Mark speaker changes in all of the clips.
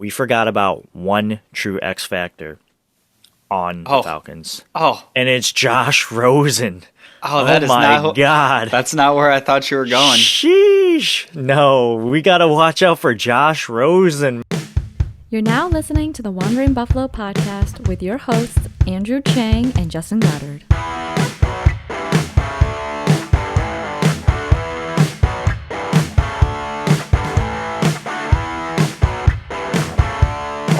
Speaker 1: we forgot about one true X factor on the Falcons.
Speaker 2: Oh,
Speaker 1: And it's Josh Rosen.
Speaker 2: oh, that
Speaker 1: Oh
Speaker 2: is
Speaker 1: my
Speaker 2: not.
Speaker 1: God.
Speaker 2: That's not where I thought you were going.
Speaker 1: Sheesh. No, we got to watch out for Josh Rosen.
Speaker 3: You're now listening to the Wandering Buffalo podcast with your hosts, Andrew Chang and Justin Goddard.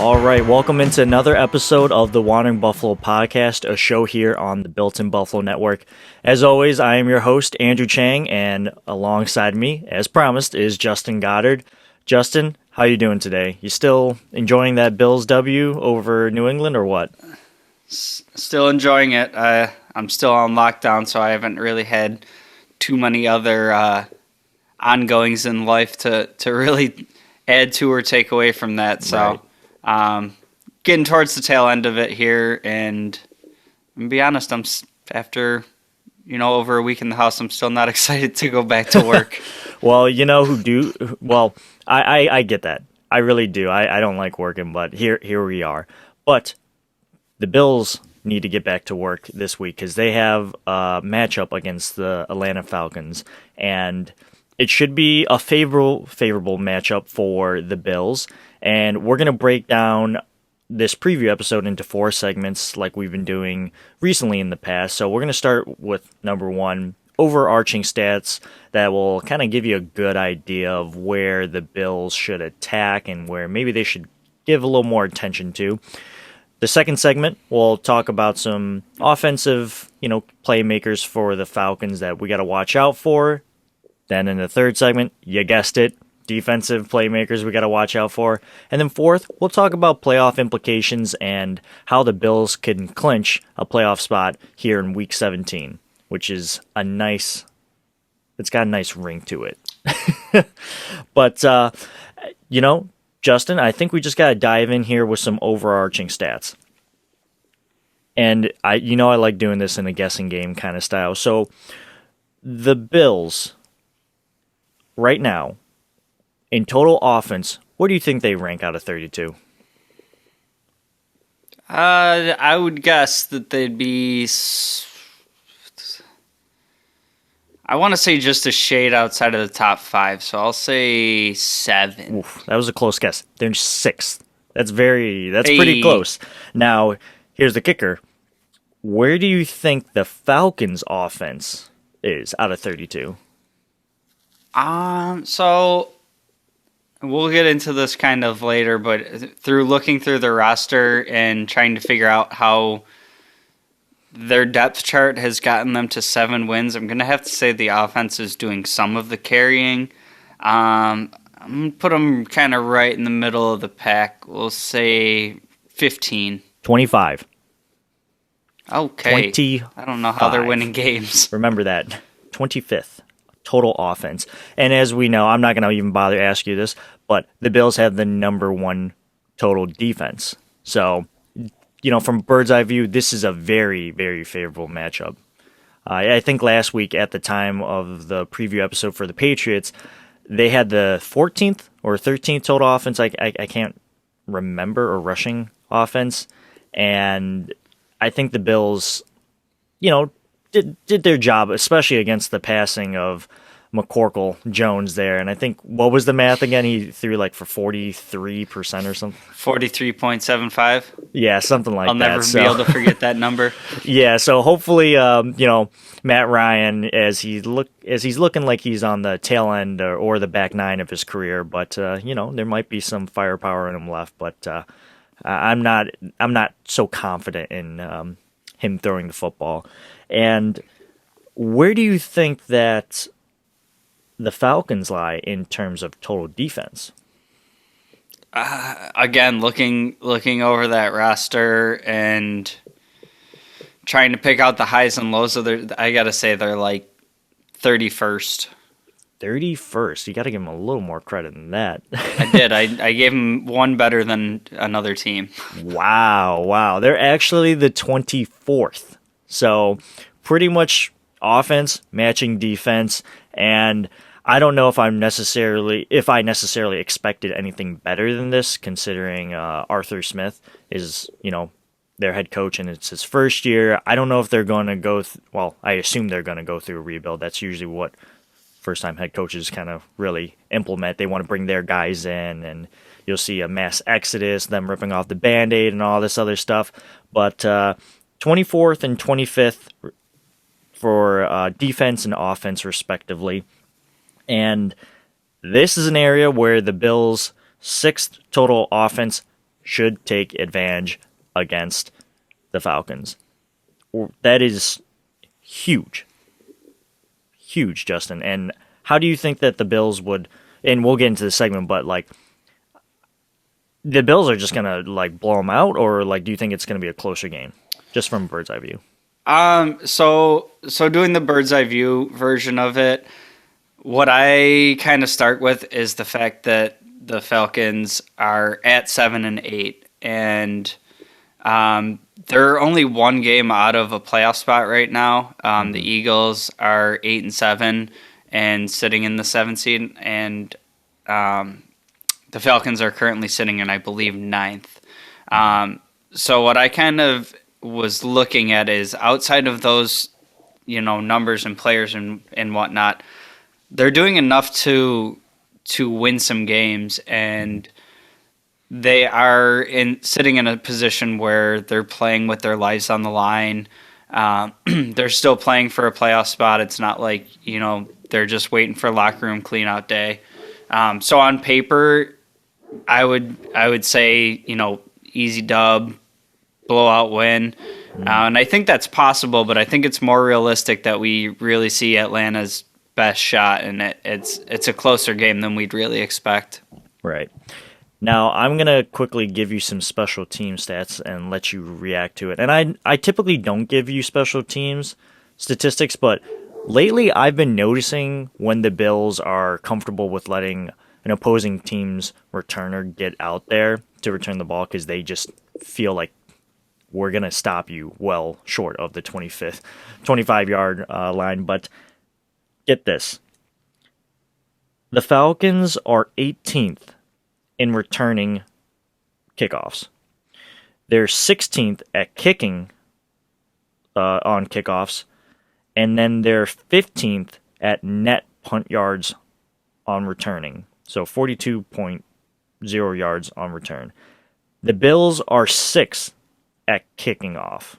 Speaker 1: All right, welcome into another episode of the Wandering Buffalo podcast, a show here on the Built-in Buffalo Network. As always, I am your host, Andrew Chang, and alongside me, as promised, is Justin Goddard. Justin, how you doing today? You still enjoying that Bills W over New England or what?
Speaker 2: Still enjoying it. I'm still on lockdown, so I haven't really had too many other ongoings in life to really add to or take away from that. So, getting towards the tail end of it here, and to be honest, after over a week in the house, I'm still not excited to go back to work.
Speaker 1: Well, you know who do? Well, I get that. I really do. I don't like working, but here we are. But the Bills need to get back to work this week because they have a matchup against the Atlanta Falcons, and it should be a favorable matchup for the Bills. And we're going to break down this preview episode into 4 segments like we've been doing recently in the past. So we're going to start with number 1, overarching stats that will kind of give you a good idea of where the Bills should attack and where maybe they should give a little more attention to. The second segment, we'll talk about some offensive, playmakers for the Falcons that we got to watch out for. Then in the third segment, you guessed it, defensive playmakers we got to watch out for. And then fourth, we'll talk about playoff implications and how the Bills can clinch a playoff spot here in Week 17, which is it's got a nice ring to it. But, Justin, I think we just got to dive in here with some overarching stats. And I like doing this in a guessing game kind of style. So the Bills right now, in total offense, what do you think they rank out of 32?
Speaker 2: I would guess that they'd be, I want to say just a shade outside of the top 5, so I'll say 7.
Speaker 1: Oof, that was a close guess. They're 6th. That's pretty close. Now, here's the kicker. Where do you think the Falcons' offense is out of 32?
Speaker 2: So we'll get into this kind of later, but through looking through the roster and trying to figure out how their depth chart has gotten them to 7 wins, I'm going to have to say the offense is doing some of the carrying. I'm going to put them kind of right in the middle of the pack. We'll say 15.
Speaker 1: 25.
Speaker 2: Okay.
Speaker 1: 25.
Speaker 2: I don't know how they're winning games.
Speaker 1: Remember that. 25th. Total offense. And as we know, I'm not going to even bother to ask you this, but the Bills have the number 1 total defense. So, from bird's eye view, this is a very, very favorable matchup. I think last week at the time of the preview episode for the Patriots, they had the 14th or 13th total offense. I can't remember, or rushing offense. And I think the Bills, did their job, especially against the passing of McCorkle Jones there. And I think, what was the math again? He threw for 43% or something.
Speaker 2: 43.75.
Speaker 1: Yeah, something like that.
Speaker 2: I'll never be able to forget that number.
Speaker 1: Yeah, so hopefully, Matt Ryan, as he's looking like he's on the tail end or the back 9 of his career, but there might be some firepower in him left. But I'm not so confident in him throwing the football. And where do you think that the Falcons lie in terms of total defense?
Speaker 2: Again, looking over that roster and trying to pick out the highs and lows of I gotta say they're 31st.
Speaker 1: 31st. You got to give them a little more credit than that.
Speaker 2: I did. I gave them one better than another team.
Speaker 1: Wow. They're actually the 24th. So pretty much offense matching defense. And I don't know if I necessarily expected anything better than this, considering Arthur Smith is, their head coach and it's his first year. I don't know if they're going to go. I assume they're going to go through a rebuild. That's usually what first-time head coaches kind of really implement. They want to bring their guys in, and you'll see a mass exodus, them ripping off the Band-Aid and all this other stuff. But 24th and 25th for defense and offense, respectively. And this is an area where the Bills' 6th total offense should take advantage against the Falcons. That is huge. Huge, Justin. And how do you think that the Bills would, and we'll get into the segment, but the Bills are just going to blow them out, or do you think it's going to be a closer game, just from a bird's eye view?
Speaker 2: So doing the bird's eye view version of it, what I kind of start with is the fact that the Falcons are at 7-8, and they're only one game out of a playoff spot right now. The Eagles are 8-7 and sitting in the 7th seed, and the Falcons are currently sitting in, I believe, 9th. So what I kind of was looking at is outside of those, numbers and players and whatnot, they're doing enough to win some games, and they are sitting in a position where they're playing with their lives on the line. They're still playing for a playoff spot. It's not like, they're just waiting for locker room clean out day. So on paper, I would say, easy dub, blowout win. And I think that's possible, but I think it's more realistic that we really see Atlanta's best shot, and it's a closer game than we'd really expect.
Speaker 1: Right. Now, I'm going to quickly give you some special team stats and let you react to it. And I typically don't give you special teams statistics, but lately I've been noticing when the Bills are comfortable with letting an opposing team's returner get out there to return the ball, because they just feel like we're going to stop you well short of the 25-yard line. But get this. The Falcons are 18th in returning kickoffs. They're 16th at kicking on kickoffs, and then they're 15th at net punt yards on returning. So 42.0 yards on return. The Bills are 6th at kicking off.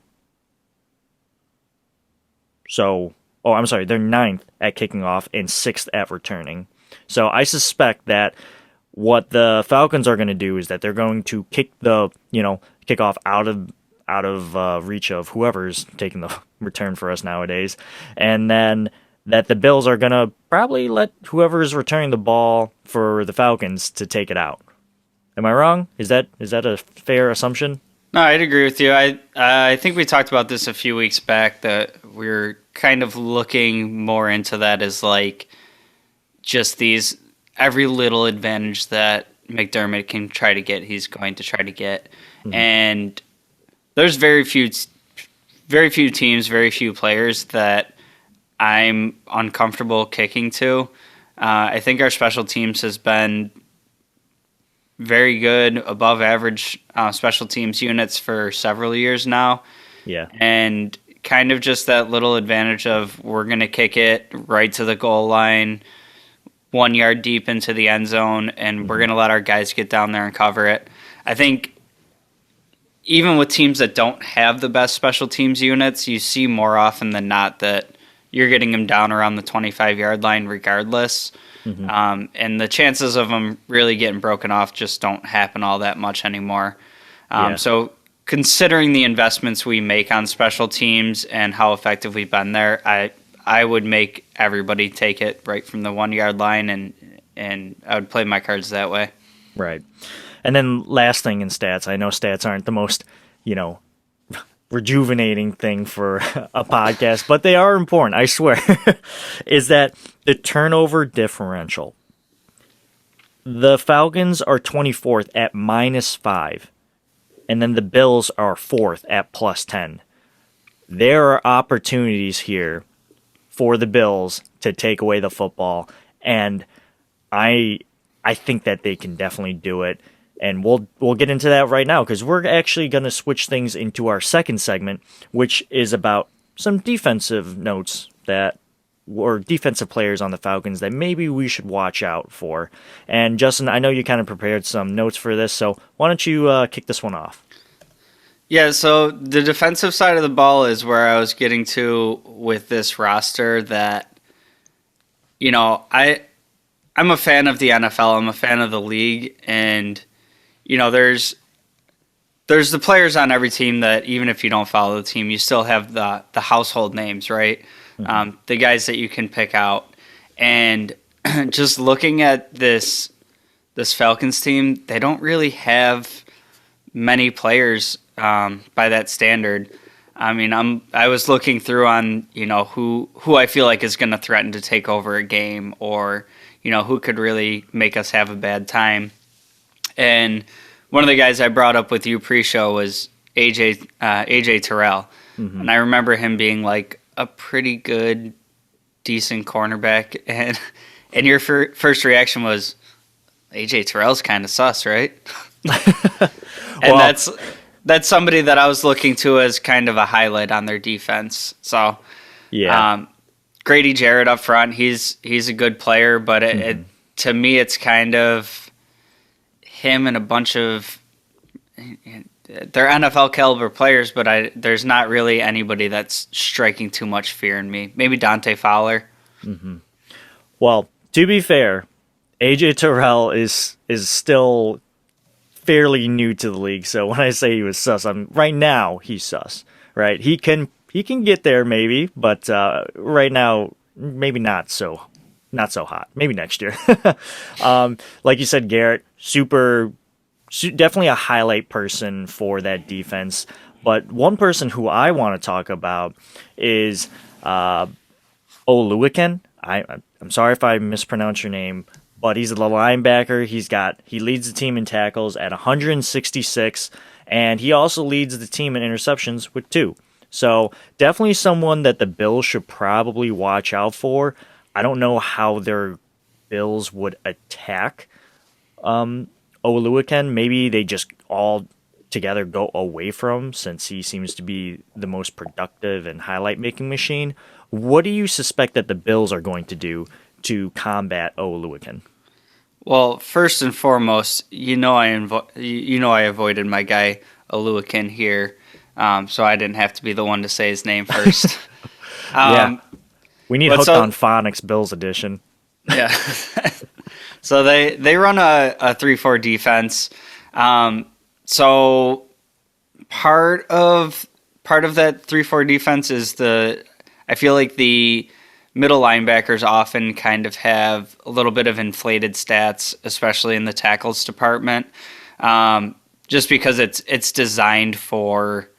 Speaker 1: So, they're 9th at kicking off and 6th at returning. So I suspect that what the Falcons are going to do is that they're going to kick the, kickoff out of reach of whoever's taking the return for us nowadays, and then that the Bills are going to probably let whoever's returning the ball for the Falcons to take it out. Am I wrong? Is that a fair assumption?
Speaker 2: No, I'd agree with you. I think we talked about this a few weeks back, that we're kind of looking more into that as just these every little advantage that McDermott can try to get, he's going to try to get. Mm-hmm. And there's very few teams, very few players that I'm uncomfortable kicking to. I think our special teams has been very good, above average special teams units for several years now. Yeah. And kind of just that little advantage of we're going to kick it right to the goal line, 1 yard deep into the end zone, and we're going to let our guys get down there and cover it. I think even with teams that don't have the best special teams units, you see more often than not that you're getting them down around the 25-yard line regardless. Mm-hmm. And the chances of them really getting broken off just don't happen all that much anymore. So considering the investments we make on special teams and how effective we've been there, I would make everybody take it right from the 1 yard line, and I would play my cards that way.
Speaker 1: Right. And then last thing in stats, I know stats aren't the most, rejuvenating thing for a podcast, but they are important, I swear, is that the turnover differential. The Falcons are 24th at -5, and then the Bills are 4th at +10. There are opportunities here for the Bills to take away the football and I think that they can definitely do it. And we'll get into that right now because we're actually going to switch things into our second segment, which is about some defensive notes that or defensive players on the Falcons that maybe we should watch out for. And Justin, I know you kind of prepared some notes for this, so why don't you kick this one off?
Speaker 2: Yeah, so the defensive side of the ball is where I was getting to with this roster that, I'm a fan of the NFL. I'm a fan of the league, and there's the players on every team that even if you don't follow the team, you still have the household names, right? Mm-hmm. The guys that you can pick out. And just looking at this Falcons team, they don't really have many players by that standard. I mean, I was looking through on who I feel like is going to threaten to take over a game, or who could really make us have a bad time. And one of the guys I brought up with you pre-show was AJ Terrell, and I remember him being like a pretty good, decent cornerback. And your first reaction was, AJ Terrell's kind of sus, right? And that's somebody that I was looking to as kind of a highlight on their defense. So, yeah, Grady Jarrett up front, he's a good player, but to me, it's kind of him and a bunch of they're NFL caliber players, but there's not really anybody that's striking too much fear in me. Maybe Dante Fowler.
Speaker 1: Mm-hmm. Well, to be fair, AJ Terrell is still fairly new to the league. So when I say he was sus, right now he's sus. Right? He can get there maybe, but right now maybe not so hot. Maybe next year. Like you said, Garrett, definitely a highlight person for that defense. But one person who I want to talk about is Oluwaken. I'm sorry if I mispronounce your name, but he's the linebacker. He leads the team in tackles at 166, and he also leads the team in interceptions with 2. So definitely someone that the Bills should probably watch out for. I don't know how their Bills would attack Oluwaken. Maybe they just all together go away from him since he seems to be the most productive and highlight-making machine. What do you suspect that the Bills are going to do to combat Oluwaken?
Speaker 2: Well, first and foremost, I avoided my guy Oluwaken here, so I didn't have to be the one to say his name first.
Speaker 1: Yeah. We need Hooked on Phonics Bills edition.
Speaker 2: Yeah. So they run a 3-4 defense. So part of that 3-4 defense is I feel like the middle linebackers often kind of have a little bit of inflated stats, especially in the tackles department, just because it's designed for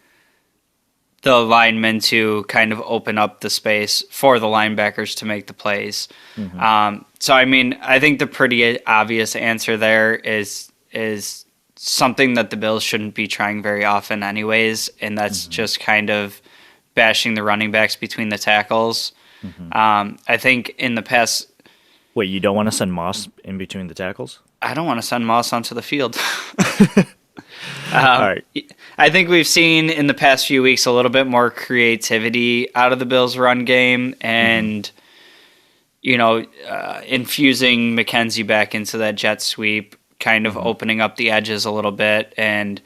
Speaker 2: the linemen to kind of open up the space for the linebackers to make the plays. Mm-hmm. So, I mean, I think the pretty obvious answer there is something that the Bills shouldn't be trying very often anyways, and that's just kind of bashing the running backs between the tackles. Mm-hmm. I think in the past...
Speaker 1: Wait, you don't want to send Moss in between the tackles?
Speaker 2: I don't want to send Moss onto the field.
Speaker 1: All right.
Speaker 2: I think we've seen in the past few weeks a little bit more creativity out of the Bills' run game, and infusing McKenzie back into that jet sweep, kind of opening up the edges a little bit, and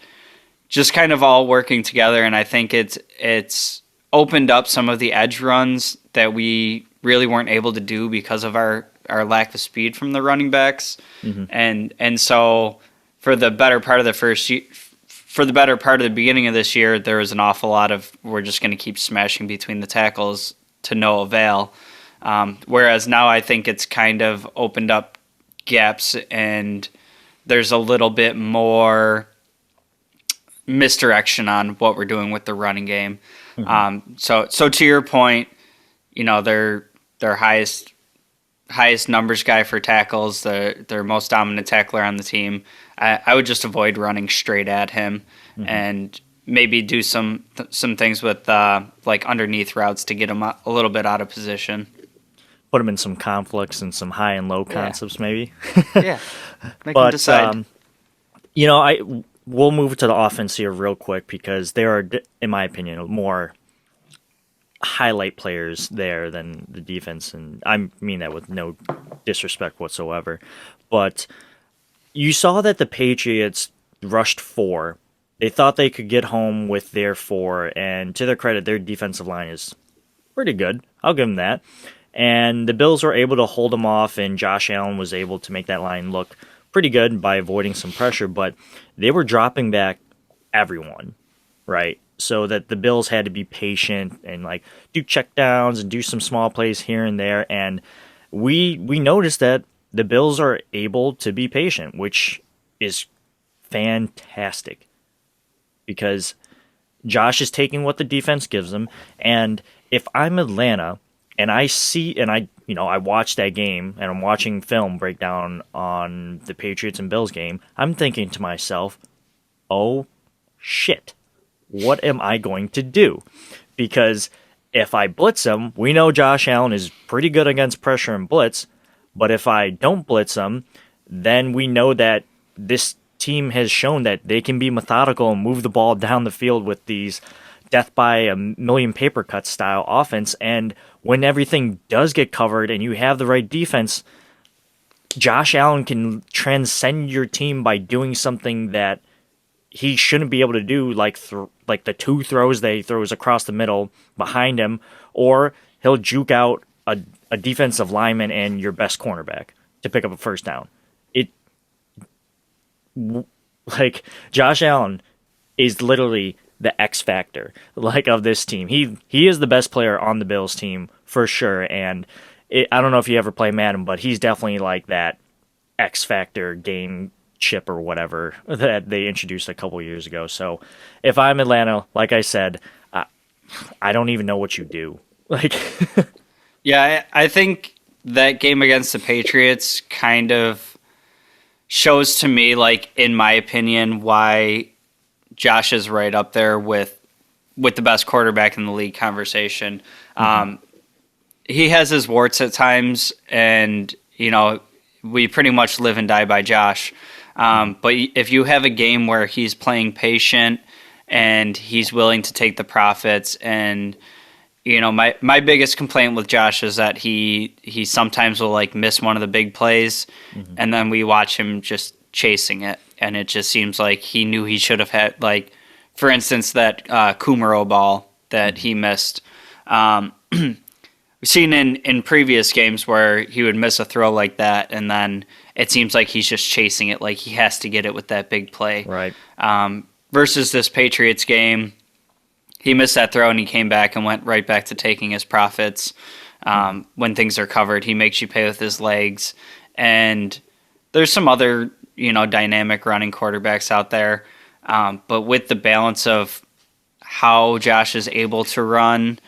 Speaker 2: just kind of all working together. And I think it's opened up some of the edge runs that we really weren't able to do because of our lack of speed from the running backs, and so for the better part of the beginning of this year, there was an awful lot of we're just going to keep smashing between the tackles to no avail. Whereas now I think it's kind of opened up gaps and there's a little bit more misdirection on what we're doing with the running game. So to your point, their highest numbers guy for tackles, their most dominant tackler on the team. I would just avoid running straight at him and maybe do some things with like underneath routes to get him a little bit out of position.
Speaker 1: put them in some conflicts and some high and low concepts, maybe.
Speaker 2: Yeah, make them decide.
Speaker 1: We'll move to the offense here real quick because there are, in my opinion, more highlight players there than the defense, and I mean that with no disrespect whatsoever. But you saw that the Patriots rushed 4. They thought they could get home with their 4, and to their credit, their defensive line is pretty good. I'll give them that. And the Bills were able to hold them off, and Josh Allen was able to make that line look pretty good by avoiding some pressure, but they were dropping back everyone, right? So that the Bills had to be patient and like do check downs and do some small plays here and there. And we noticed that the Bills are able to be patient, which is fantastic because Josh is taking what the defense gives him. And if I'm Atlanta and I watched that game and I'm watching film breakdown on the Patriots and Bills game, I'm thinking to myself, oh shit, what am I going to do? Because if I blitz him, we know Josh Allen is pretty good against pressure and blitz, but if I don't blitz him, then we know that this team has shown that they can be methodical and move the ball down the field with these death by a million paper cuts style offense. And when everything does get covered and you have the right defense, Josh Allen can transcend your team by doing something that he shouldn't be able to do, like the 2 throws that he throws across the middle behind him, or he'll juke out a defensive lineman and your best cornerback to pick up a first down. Josh Allen is literally the X factor of this team. He is the best player on the Bills team for sure, and I don't know if you ever play Madden, but he's definitely like that X factor game chip or whatever that they introduced a couple years ago. So if I'm Atlanta, like I said, I don't even know what you do.
Speaker 2: Yeah, I think that game against the Patriots kind of shows to me, in my opinion, why Josh is right up there with the best quarterback in the league conversation. Mm-hmm. He has his warts at times, and we pretty much live and die by Josh. But if you have a game where he's playing patient and he's willing to take the profits, and my biggest complaint with Josh is that he sometimes will miss one of the big plays, mm-hmm. and then we watch him just chasing it, and it just seems like he knew he should have had, for instance, that Kumaro ball that he missed. We've seen in previous games where he would miss a throw like that, and then it seems like he's just chasing it, like he has to get it with that big play.
Speaker 1: Right.
Speaker 2: Versus this Patriots game, he missed that throw and he came back and went right back to taking his profits. When things are covered, he makes you pay with his legs. And there's some other, dynamic running quarterbacks out there. But with the balance of how Josh is able to run,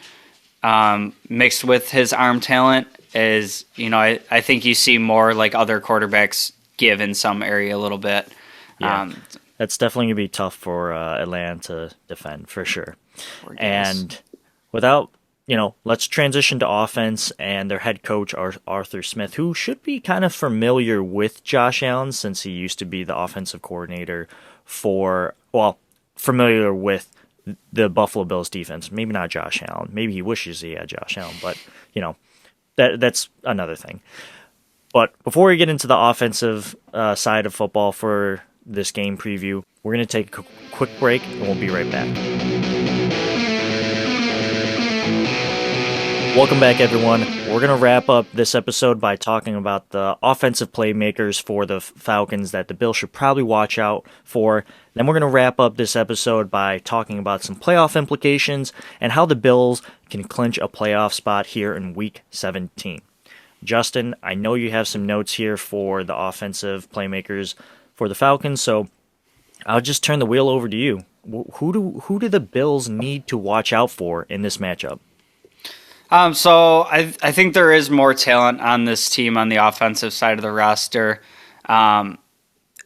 Speaker 2: mixed with his arm talent, is, I think you see more like other quarterbacks give in some area a little bit.
Speaker 1: Yeah. That's definitely going to be tough for Atlanta to defend, for sure. And without, let's transition to offense and their head coach, Arthur Smith, who should be kind of familiar with Josh Allen since he used to be the offensive coordinator familiar with the Buffalo Bills defense. Maybe not Josh Allen. Maybe he wishes he had Josh Allen, but, that's another thing. But before we get into the offensive side of football for this game preview, we're going to take a quick break and we'll be right back. Welcome back, everyone. We're going to wrap up this episode by talking about the offensive playmakers for the Falcons that the Bills should probably watch out for. Then we're going to wrap up this episode by talking about some playoff implications and how the Bills can clinch a playoff spot here in Week 17. Justin, I know you have some notes here for the offensive playmakers for the Falcons, so I'll just turn the wheel over to you. Who do the Bills need to watch out for in this matchup?
Speaker 2: So I think there is more talent on this team on the offensive side of the roster.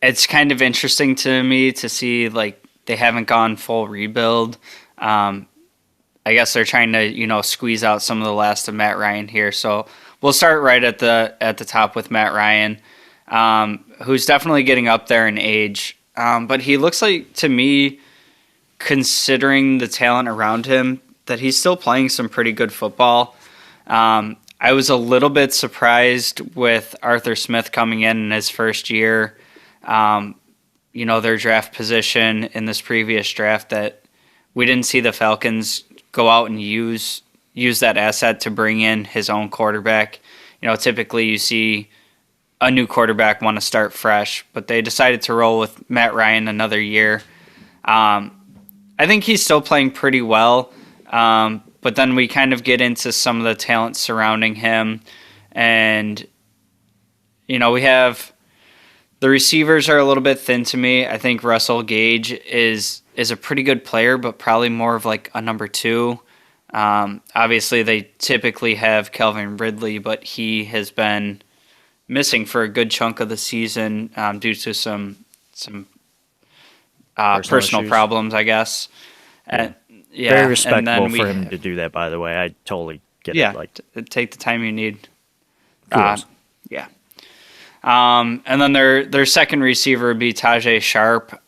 Speaker 2: It's kind of interesting to me to see they haven't gone full rebuild. I guess they're trying to squeeze out some of the last of Matt Ryan here. So we'll start right at the top with Matt Ryan, who's definitely getting up there in age. But he looks like, to me, considering the talent around him, that he's still playing some pretty good football. I was a little bit surprised with Arthur Smith coming in his first year. Their draft position in this previous draft, that we didn't see the Falcons go out and use that asset to bring in his own quarterback. Typically you see a new quarterback want to start fresh, but they decided to roll with Matt Ryan another year. I think he's still playing pretty well, but then we kind of get into some of the talent surrounding him, and we have the receivers are a little bit thin to me. I think Russell Gage is a pretty good player, but probably more of like a number 2. Obviously, they typically have Calvin Ridley, but he has been missing for a good chunk of the season due to some personal problems, I guess.
Speaker 1: Yeah. Very respectable for him to do that, by the way. I totally get it.
Speaker 2: Yeah, take the time you need. Yeah. And then their second receiver would be Tajay Sharp.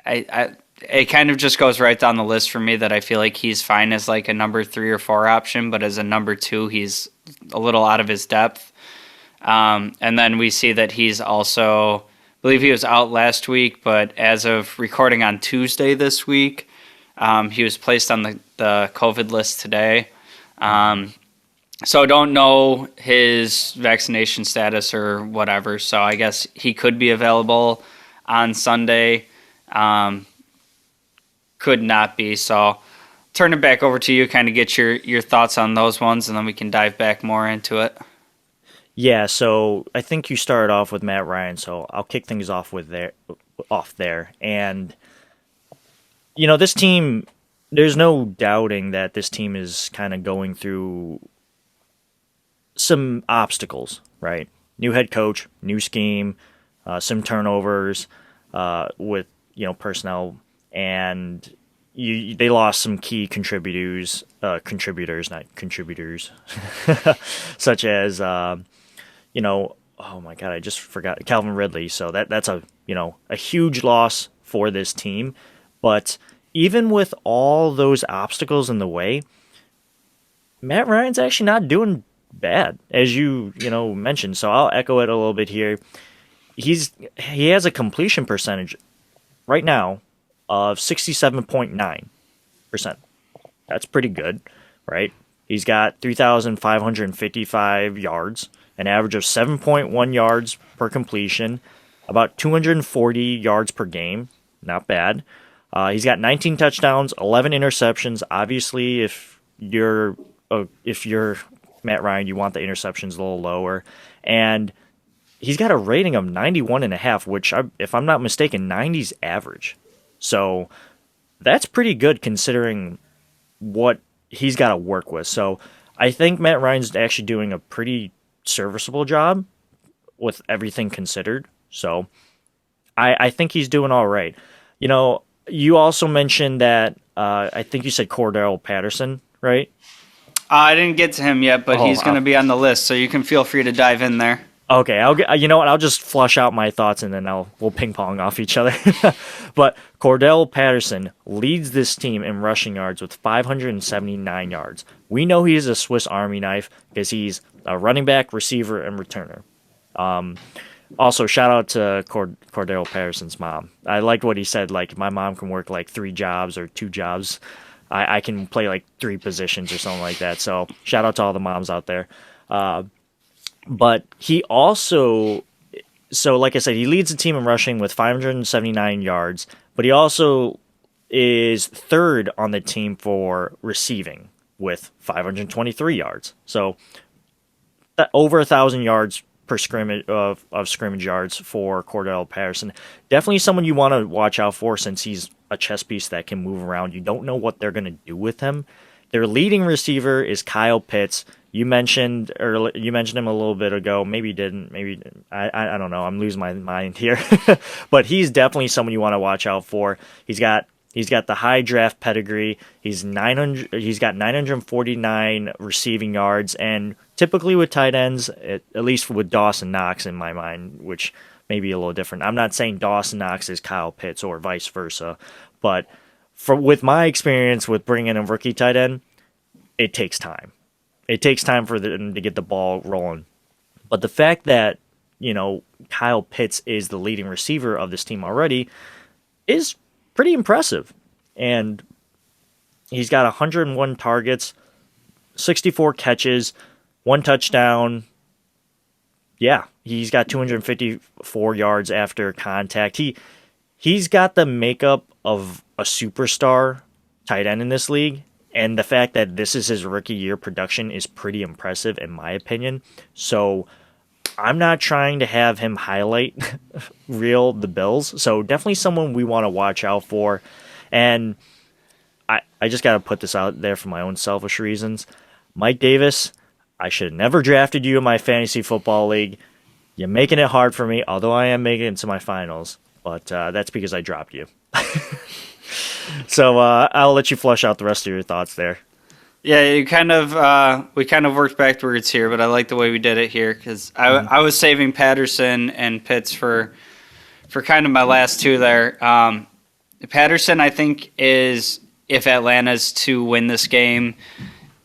Speaker 2: It kind of just goes right down the list for me that I feel like he's fine as like a number 3 or 4 option, but as a number 2, he's a little out of his depth. And then we see that he's also, I believe he was out last week, but as of recording on Tuesday this week, he was placed on the COVID list today. So I don't know his vaccination status or whatever, so I guess he could be available on Sunday. Could not be. So turn it back over to you, kind of get your thoughts on those ones, and then we can dive back more into it.
Speaker 1: Yeah, so I think you started off with Matt Ryan, so I'll kick things off there. And this team, there's no doubting that this team is kind of going through some obstacles, right? New head coach, new scheme, some turnovers with personnel, and they lost some key contributors, such as oh my god, I just forgot Calvin Ridley. So that's a huge loss for this team. But even with all those obstacles in the way, Matt Ryan's actually not doing bad, as you mentioned. So I'll echo it a little bit here. He has a completion percentage right now of 67.9%. That's pretty good, right? He's got 3,555 yards, an average of 7.1 yards per completion, about 240 yards per game. Not bad. He's got 19 touchdowns, 11 interceptions. Obviously, if you're Matt Ryan, you want the interceptions a little lower. And he's got a rating of 91.5, which, if I'm not mistaken, 90's average. So that's pretty good considering what he's got to work with. So I think Matt Ryan's actually doing a pretty serviceable job with everything considered. So I think he's doing all right. You also mentioned that I think you said Cordell Patterson, right?
Speaker 2: I didn't get to him yet, but he's going to be on the list, so you can feel free to dive in there.
Speaker 1: Okay, I'll just flush out my thoughts and then we'll ping pong off each other. But Cordell Patterson leads this team in rushing yards with 579 yards. We know he is a Swiss Army knife because he's a running back, receiver, and returner. Also, shout out to Cordell Patterson's mom. I liked what he said. Like, my mom can work like 3 jobs or 2 jobs. I can play like 3 positions or something like that. So shout out to all the moms out there. But he also, like I said, he leads the team in rushing with 579 yards, but he also is third on the team for receiving with 523 yards. So over 1,000 yards per scrimmage of scrimmage yards for Cordell Patterson. Definitely someone you want to watch out for since he's a chess piece that can move around. You don't know what they're going to do with him. Their leading receiver is Kyle Pitts. You mentioned him a little bit ago. Maybe you didn't. Maybe I don't know. I'm losing my mind here. But he's definitely someone you want to watch out for. He's got He's got the high draft pedigree. He's 900. He's got 949 receiving yards, and typically with tight ends, at least with Dawson Knox in my mind, which may be a little different. I'm not saying Dawson Knox is Kyle Pitts or vice versa, but with my experience with bringing in a rookie tight end, it takes time. It takes time for them to get the ball rolling. But the fact that, Kyle Pitts is the leading receiver of this team already is pretty impressive. And he's got 101 targets, 64 catches, 1 touchdown. Yeah, he's got 254 yards after contact. He's got the makeup of a superstar tight end in this league. And the fact that this is his rookie year production is pretty impressive in my opinion. So I'm not trying to have him highlight the Bills. So definitely someone we want to watch out for. And I just got to put this out there for my own selfish reasons. Mike Davis, I should have never drafted you in my fantasy football league. You're making it hard for me, although I am making it to my finals. But that's because I dropped you. So I'll let you flush out the rest of your thoughts there.
Speaker 2: Yeah, we kind of worked backwards here, but I like the way we did it here because I was saving Patterson and Pitts for kind of my last two there. Patterson, I think, is if Atlanta's to win this game,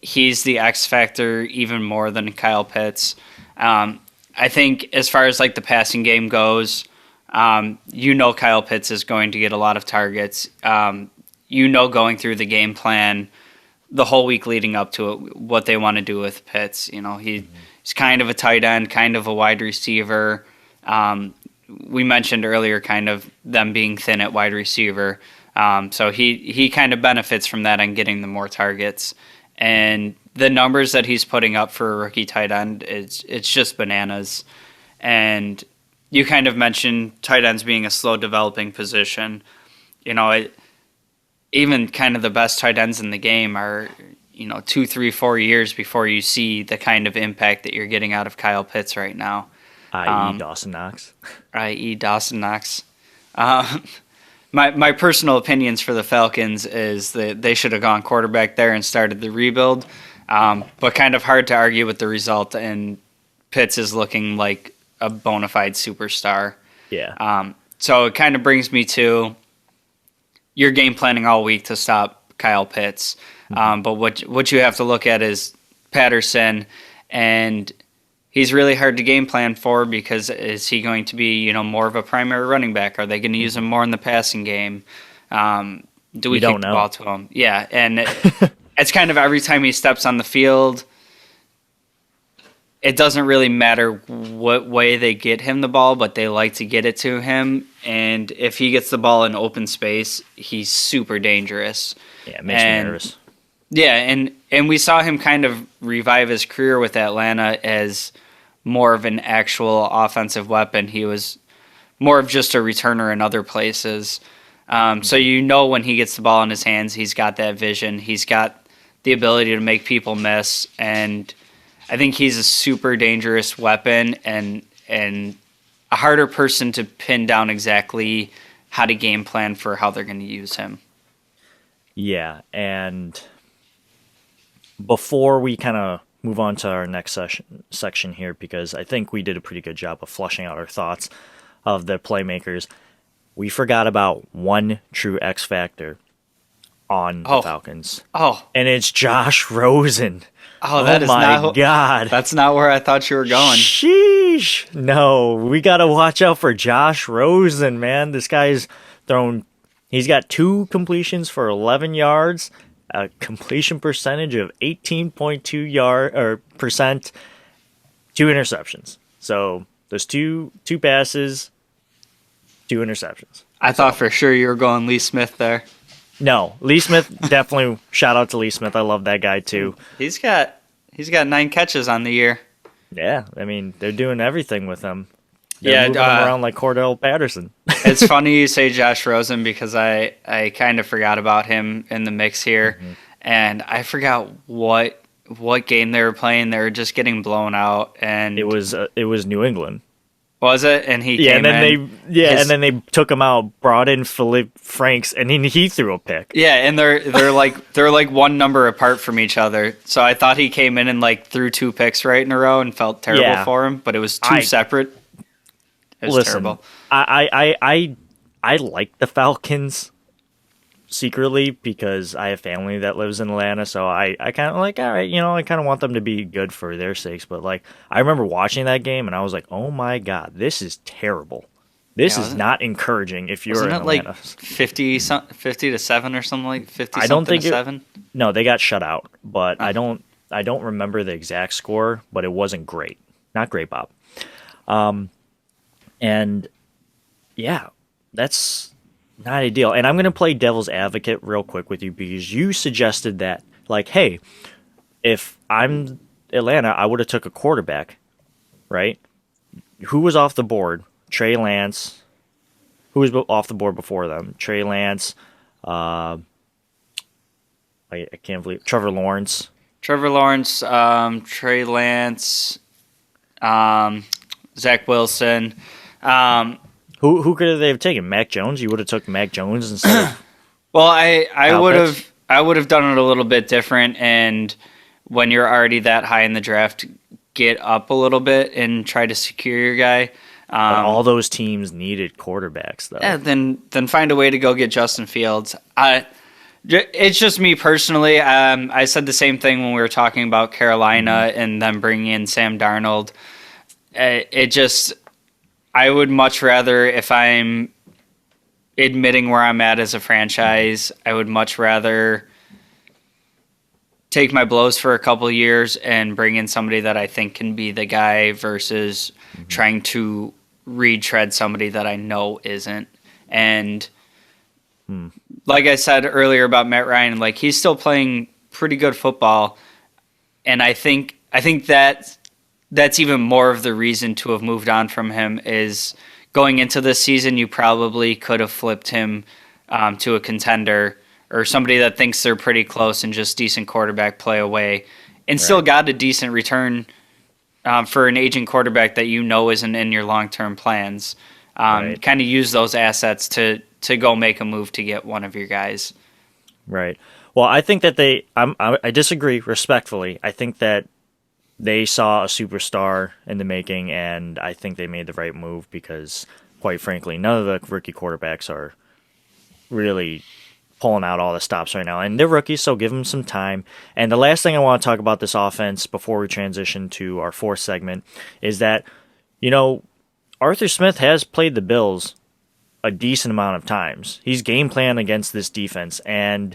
Speaker 2: he's the X factor even more than Kyle Pitts. I think as far as like the passing game goes, Kyle Pitts is going to get a lot of targets. Going through the game plan the whole week leading up to it, what they want to do with Pitts. He's kind of a tight end, kind of a wide receiver. We mentioned earlier kind of them being thin at wide receiver. So he kind of benefits from that and getting the more targets. And the numbers that he's putting up for a rookie tight end, it's just bananas. And you kind of mentioned tight ends being a slow developing position. Even kind of the best tight ends in the game are, 2, 3, 4 years before you see the kind of impact that you're getting out of Kyle Pitts right now.
Speaker 1: I.e. Dawson Knox.
Speaker 2: My personal opinions for the Falcons is that they should have gone quarterback there and started the rebuild. But kind of hard to argue with the result, and Pitts is looking like a bona fide superstar.
Speaker 1: Yeah.
Speaker 2: So it kind of brings me to you're game planning all week to stop Kyle Pitts. But what you have to look at is Patterson, and he's really hard to game plan for because is he going to be, more of a primary running back? Are they going to use him more in the passing game? Do we kick the ball to him? Yeah, and it's kind of every time he steps on the field, it doesn't really matter what way they get him the ball, but they like to get it to him. And if he gets the ball in open space, he's super dangerous.
Speaker 1: Yeah, it makes me nervous.
Speaker 2: Yeah, and we saw him kind of revive his career with Atlanta as more of an actual offensive weapon. He was more of just a returner in other places. So when he gets the ball in his hands, he's got that vision. He's got the ability to make people miss, and I think he's a super dangerous weapon and a harder person to pin down exactly how to game plan for how they're going to use him.
Speaker 1: Yeah, and before we kind of move on to our next section here, because I think we did a pretty good job of flushing out our thoughts of the playmakers, we forgot about one true X factor on the Falcons. And it's Josh Rosen. God.
Speaker 2: That's not where I thought you were going.
Speaker 1: Sheesh. No, we got to watch out for Josh Rosen, man. This guy's he's got 2 completions for 11 yards, a completion percentage of 18.2%, 2 interceptions. So there's two passes, 2 interceptions.
Speaker 2: I thought for sure you were going Lee Smith there.
Speaker 1: No, Lee Smith, definitely shout out to Lee Smith. I love that guy too.
Speaker 2: He's got 9 catches on the year.
Speaker 1: Yeah, I mean, they're doing everything with him. They're moving him around like Cordell Patterson.
Speaker 2: It's funny you say Josh Rosen because I kind of forgot about him in the mix here. And I forgot what game they were playing. They were just getting blown out. And
Speaker 1: it was New England.
Speaker 2: Was it? And he
Speaker 1: Yeah,
Speaker 2: came
Speaker 1: and then
Speaker 2: in.
Speaker 1: and then they took him out, brought in Philippe Franks, and then he threw a pick.
Speaker 2: Yeah, and they're like one number apart from each other. So I thought he came in and like threw 2 picks right in a row and felt terrible for him, but it was two separate. It was terrible.
Speaker 1: I like the Falcons secretly because I have family that lives in Atlanta, so I kind of like, all right, I kind of want them to be good for their sakes. But like, I remember watching that game and I was like, oh my god, this is terrible. This is not encouraging if you're in Atlanta.
Speaker 2: Like 50 to 7 or something like 50
Speaker 1: I don't think
Speaker 2: to 7?
Speaker 1: No, they got shut out, but I don't remember the exact score, but it wasn't great. Not great, Bob. And yeah, that's not ideal. And I'm going to play devil's advocate real quick with you because you suggested that, like, hey, if I'm Atlanta, I would have took a quarterback, right? Who was off the board? Trey Lance. Who was off the board before them? Trey Lance. I can't believe Trevor Lawrence.
Speaker 2: Trey Lance, Zach Wilson.
Speaker 1: Who could they have taken? Mac Jones? You would have took Mac Jones instead of
Speaker 2: Well, I would have done it a little bit different, and when you're already that high in the draft, get up a little bit and try to secure your guy.
Speaker 1: all those teams needed quarterbacks, though.
Speaker 2: Yeah, then find a way to go get Justin Fields. It's just me personally. I said the same thing when we were talking about Carolina and them bringing in Sam Darnold. I would much rather, if I'm admitting where I'm at as a franchise, I would much rather take my blows for a couple of years and bring in somebody that I think can be the guy versus trying to retread somebody that I know isn't. And like I said earlier about Matt Ryan, like he's still playing pretty good football, and I think that's even more of the reason to have moved on from him. Is going into this season, you probably could have flipped him to a contender or somebody that thinks they're pretty close and just decent quarterback play away, and still got a decent return for an aging quarterback that you know isn't in your long-term plans. Kind of use those assets to go make a move to get one of your guys. Right.
Speaker 1: Well, I think that I disagree respectfully. I think that they saw a superstar in the making, and I think they made the right move because, quite frankly, none of the rookie quarterbacks are really pulling out all the stops right now. And they're rookies, so give them some time. And the last thing I want to talk about this offense before we transition to our fourth segment is that, Arthur Smith has played the Bills a decent amount of times. He's game planned against this defense, and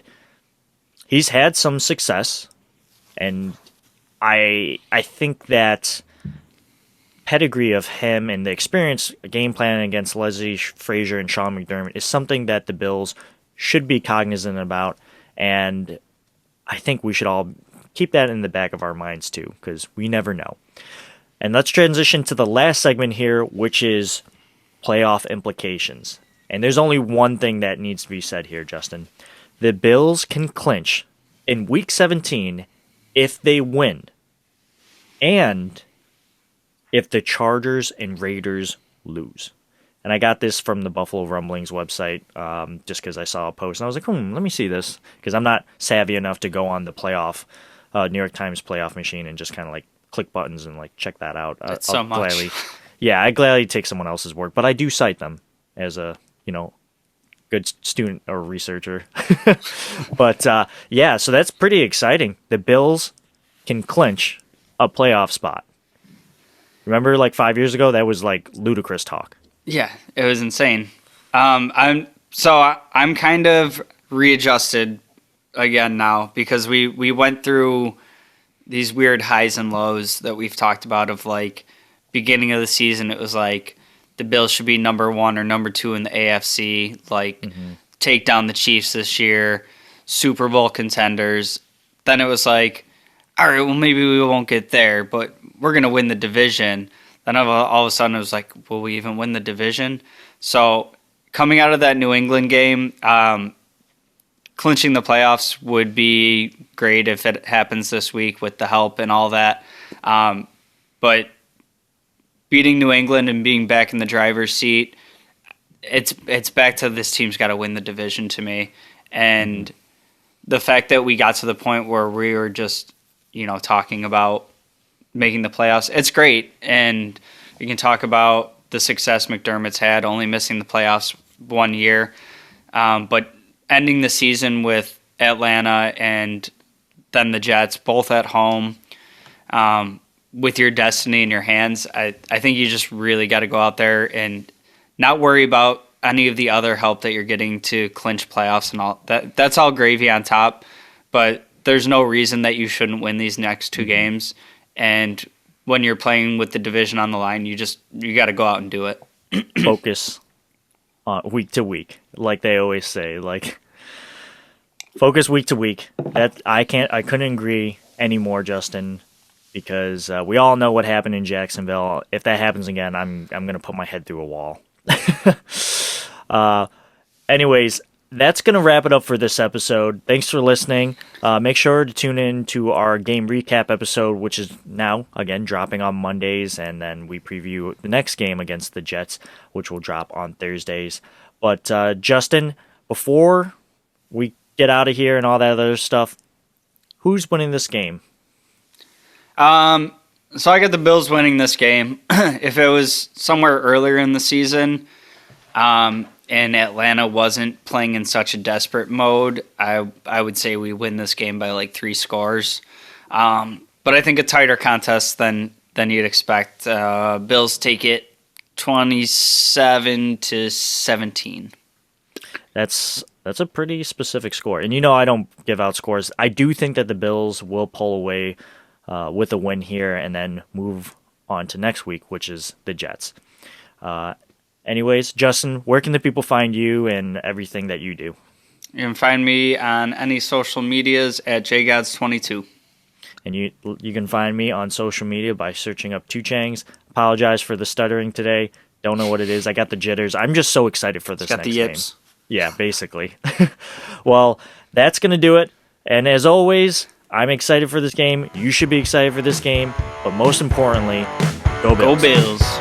Speaker 1: he's had some success. And I think that pedigree of him and the experience game planning against Leslie Frazier and Sean McDermott is something that the Bills should be cognizant about, and I think we should all keep that in the back of our minds too, because we never know. And let's transition to the last segment here, which is playoff implications. And there's only one thing that needs to be said here, Justin. The Bills can clinch in Week 17 if they win, and if the Chargers and Raiders lose. And I got this from the Buffalo Rumblings website just because I saw a post. And I was like, let me see this. Because I'm not savvy enough to go on the New York Times playoff machine and just kind of like click buttons and like check that out.
Speaker 2: That's so much.
Speaker 1: I gladly take someone else's word. But I do cite them as a, good student or researcher. But so that's pretty exciting. The Bills can clinch a playoff spot. Remember like 5 years ago, that was like ludicrous talk.
Speaker 2: Yeah, it was insane. I'm kind of readjusted again now because we went through these weird highs and lows that we've talked about of like beginning of the season. It was like the Bills should be number 1 or number 2 in the AFC, take down the Chiefs this year, Super Bowl contenders. Then it was like, all right, well maybe we won't get there, but we're going to win the division. Then all of a sudden it was like, will we even win the division? So coming out of that New England game, clinching the playoffs would be great if it happens this week with the help and all that. But beating New England and being back in the driver's seat, it's back to this team's got to win the division to me. And the fact that we got to the point where we were just, talking about making the playoffs, it's great. And we can talk about the success McDermott's had, only missing the playoffs 1 year. But ending the season with Atlanta and then the Jets, both at home, with your destiny in your hands, I think you just really got to go out there and not worry about any of the other help that you're getting to clinch playoffs and all. That's all gravy on top, but there's no reason that you shouldn't win these next two games. And when you're playing with the division on the line, you got to go out and do it.
Speaker 1: Focus week to week, like they always say. Like, focus week to week. That I couldn't agree anymore, Justin, because we all know what happened in Jacksonville. If that happens again, I'm gonna put my head through a wall. Anyways, that's going to wrap it up for this episode. Thanks for listening. Make sure to tune in to our game recap episode, which is now, again, dropping on Mondays, and then we preview the next game against the Jets, which will drop on Thursdays. But, Justin, before we get out of here and all that other stuff, who's winning this game?
Speaker 2: So I got the Bills winning this game. If it was somewhere earlier in the season, and Atlanta wasn't playing in such a desperate mode, I would say we win this game by like 3 scores. But I think a tighter contest than you'd expect. Bills take it 27-17.
Speaker 1: That's a pretty specific score. And I don't give out scores. I do think that the Bills will pull away with a win here and then move on to next week, which is the Jets. Anyways, Justin, where can the people find you and everything that you do?
Speaker 2: You can find me on any social medias at jgods22.
Speaker 1: And you can find me on social media by searching up Two Changs. Apologize for the stuttering today. Don't know what it is. I got the jitters. I'm just so excited for this
Speaker 2: got
Speaker 1: next
Speaker 2: the yips.
Speaker 1: game. Yeah, basically. Well, that's going to do it. And as always, I'm excited for this game. You should be excited for this game. But most importantly, go Bills.
Speaker 2: Go Bills.